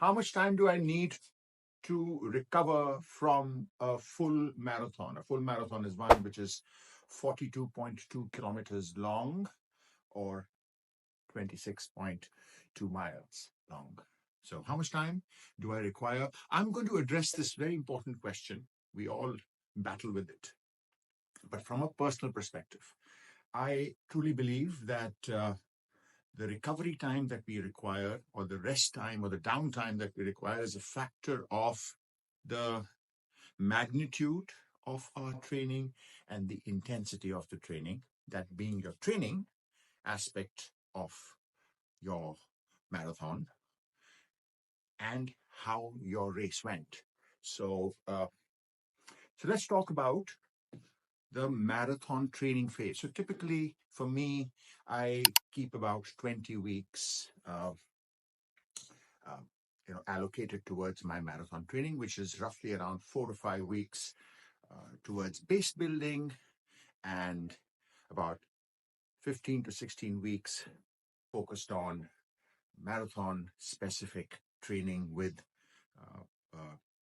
How much time do I need to recover from a full marathon? A full marathon is one which is 42.2 kilometers long or 26.2 miles long. So, how much time do I require? I'm going to address this very important question. We all battle with it. But from a personal perspective, I truly believe that the recovery time that we require, or the rest time, or the downtime that we require, is a factor of the magnitude of our training and the intensity of the training, that being your training aspect of your marathon and how your race went. So let's talk about the marathon training phase. So typically for me, I keep about 20 weeks allocated towards my marathon training, which is roughly around 4 to 5 weeks towards base building, and about 15 to 16 weeks focused on marathon specific training with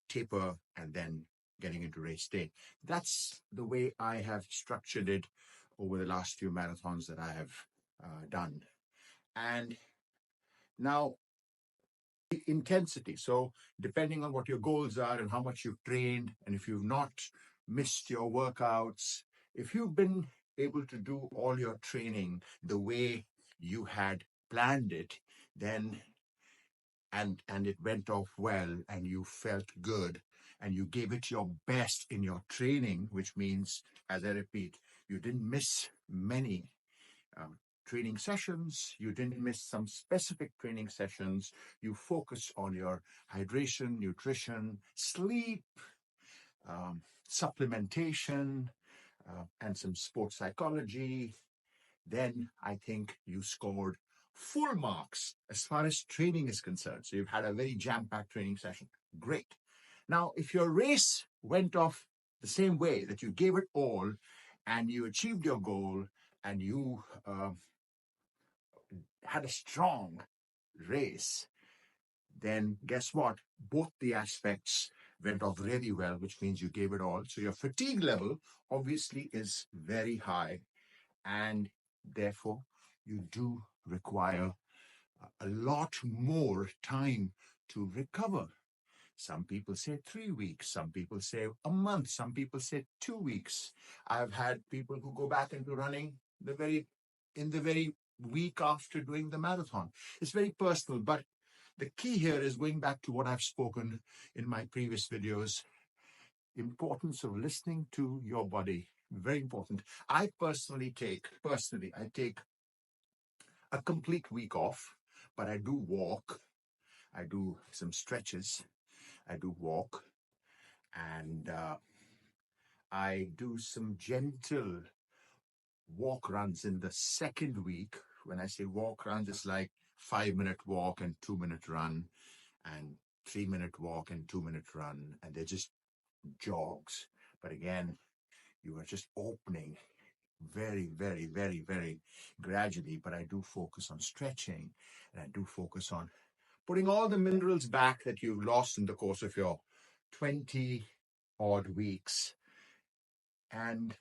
taper and then getting into race day. That's the way I have structured it over the last few marathons that I have done. And now, the intensity. So, depending on what your goals are and how much you've trained, and if you've not missed your workouts, if you've been able to do all your training the way you had planned it, then and it went off well and you felt good and you gave it your best in your training, which means, as I repeat, you didn't miss many training sessions, you didn't miss some specific training sessions, you focus on your hydration, nutrition, sleep, supplementation, and some sports psychology, then I think you scored full marks as far as training is concerned. So you've had a very jam-packed training session. Great. Now, if your race went off the same way, that you gave it all and you achieved your goal and you had a strong race, then guess what? Both the aspects went off really well, which means you gave it all. So your fatigue level obviously is very high, and therefore you do require a lot more time to recover. Some people say 3 weeks, some people say a month, some people say 2 weeks. I've had people who go back into running in the very week after doing the marathon. It's very personal, but the key here is going back to what I've spoken in my previous videos: importance of listening to your body. Very important. I take a complete week off, but I do walk, I do some stretches, I do walk, and I do some gentle walk runs in the second week. When I say walk runs, it's like 5-minute walk and 2-minute run, and 3-minute walk and 2-minute run, and they're just jogs. But again, you are just opening very, very, very, very gradually. But I do focus on stretching, and I do focus on putting all the minerals back that you've lost in the course of your 20 odd weeks. And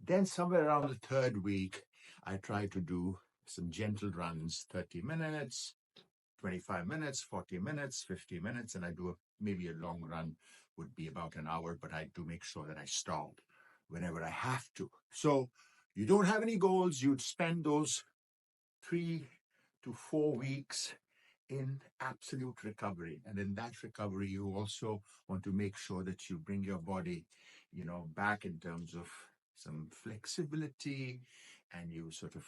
then somewhere around the third week, I try to do some gentle runs, 30 minutes, 25 minutes, 40 minutes, 50 minutes, and I do maybe a long run would be about an hour, but I do make sure that I stop whenever I have to. So you don't have any goals, you'd spend those 3 to 4 weeks in absolute recovery. And in that recovery, you also want to make sure that you bring your body, back in terms of some flexibility, and you sort of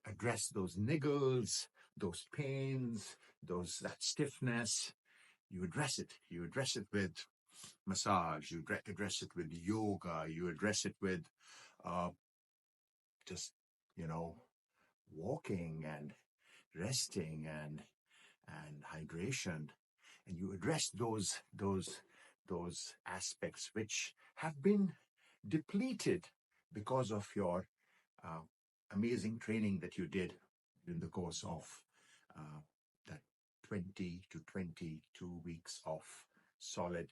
address those niggles, those pains, that stiffness. You address it. You address it with massage. You address it with yoga. You address it with just, walking and resting and hydration, and you address those aspects which have been depleted because of your amazing training that you did in the course of that 20 to 22 weeks of solid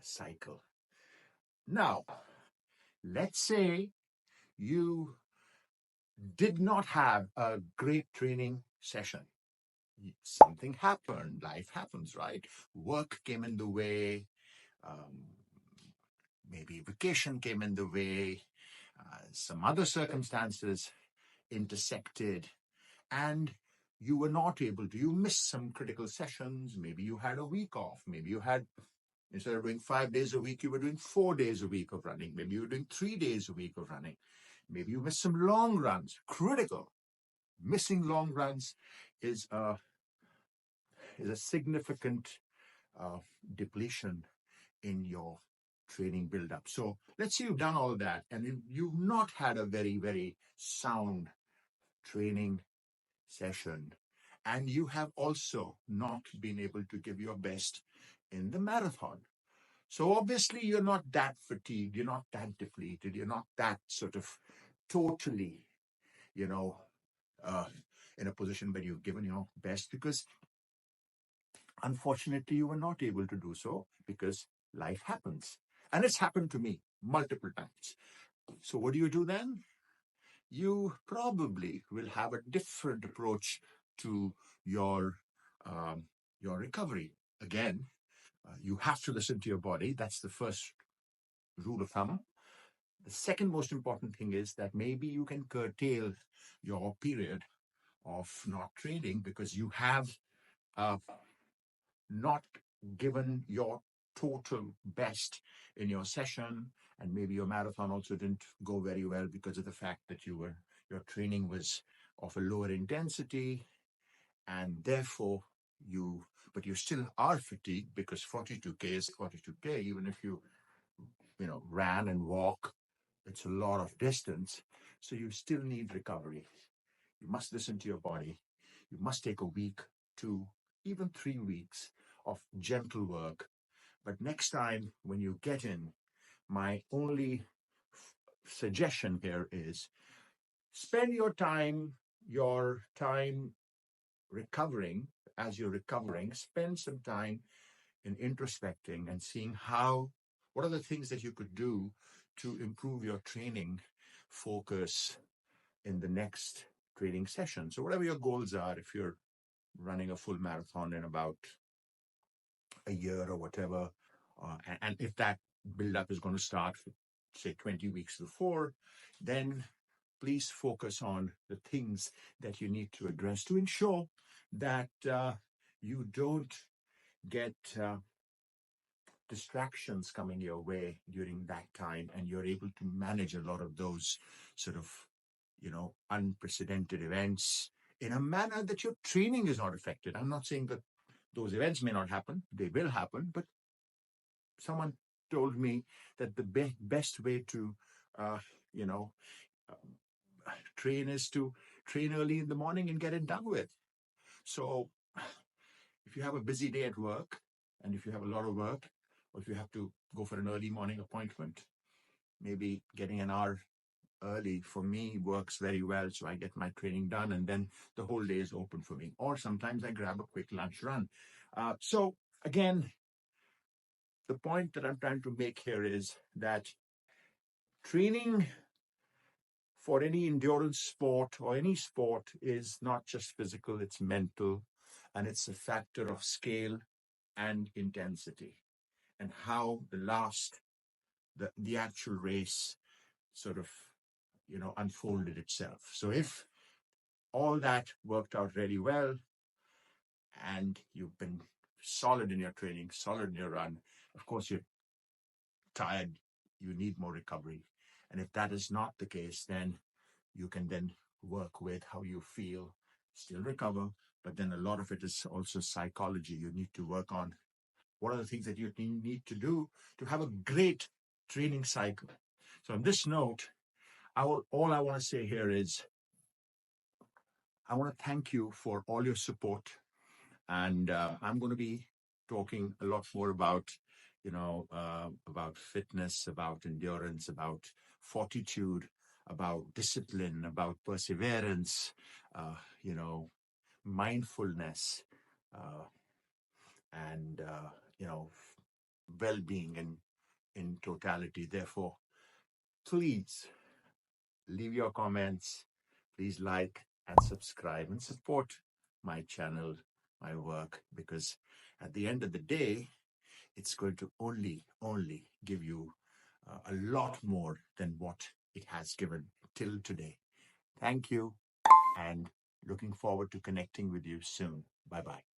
cycle. Now, let's say you did not have a great training session. Something happened, life happens, right? Work came in the way, um, maybe vacation came in the way, some other circumstances intersected, and you were not able to, you missed some critical sessions. Maybe you had a week off. Maybe you had, instead of doing 5 days a week, you were doing 4 days a week of running. Maybe you were doing 3 days a week of running. Maybe you missed some long runs. Critical. Missing long runs is a significant uh, depletion in your training buildup. So let's say you've done all that and you've not had a very, very sound training session, and you have also not been able to give your best in the marathon. So obviously you're not that fatigued, you're not that depleted, you're not that sort of totally, you know, uh, in a position where you've given your best, because unfortunately you were not able to do so because life happens. And it's happened to me multiple times. So what do you do then? You probably will have a different approach to your um, your recovery. Again, you have to listen to your body. That's the first rule of thumb. The second most important thing is that maybe you can curtail your period of not training because you have uh, not given your total best in your session, and maybe your marathon also didn't go very well because of the fact that your training was of a lower intensity, and therefore but you still are fatigued because 42K is 42K. Even if you ran and walk, it's a lot of distance. So you still need recovery. You must listen to your body. You must take a week, 2, even 3 weeks of gentle work. But next time when you get in, my only suggestion here is spend your time recovering. As you're recovering, spend some time in introspecting and seeing what are the things that you could do to improve your training focus in the next training session. So whatever your goals are, if you're running a full marathon in about a year or whatever, and if that build-up is going to start, say, 20 weeks before, then please focus on the things that you need to address to ensure that you don't get distractions coming your way during that time, and you're able to manage a lot of those sort of unprecedented events in a manner that your training is not affected. I'm not saying that those events may not happen, they will happen, but someone told me that the best way to uh, you know train is to train early in the morning and get it done with. So if you have a busy day at work, and if you have a lot of work, or if you have to go for an early morning appointment, maybe getting an hour early for me works very well. So I get my training done, and then the whole day is open for me. Or sometimes I grab a quick lunch run. So again, the point that I'm trying to make here is that training for any endurance sport or any sport is not just physical, it's mental, and it's a factor of scale and intensity, and how the actual race sort of unfolded itself. So if all that worked out really well and you've been solid in your training, solid in your run, of course you're tired, you need more recovery. And if that is not the case, then you can then work with how you feel, still recover, but then a lot of it is also psychology. You need to work on what are the things that you need to do to have a great training cycle. So on this note, all I want to say here is I want to thank you for all your support. And I'm going to be talking a lot more about fitness, about endurance, about fortitude, about discipline, about perseverance, uh, you know, mindfulness, uh, and well-being in totality. Therefore, please leave your comments. Please like and subscribe and support my channel, my work, because at the end of the day, it's going to only give you a lot more than what it has given till today. Thank you, and looking forward to connecting with you soon. Bye bye.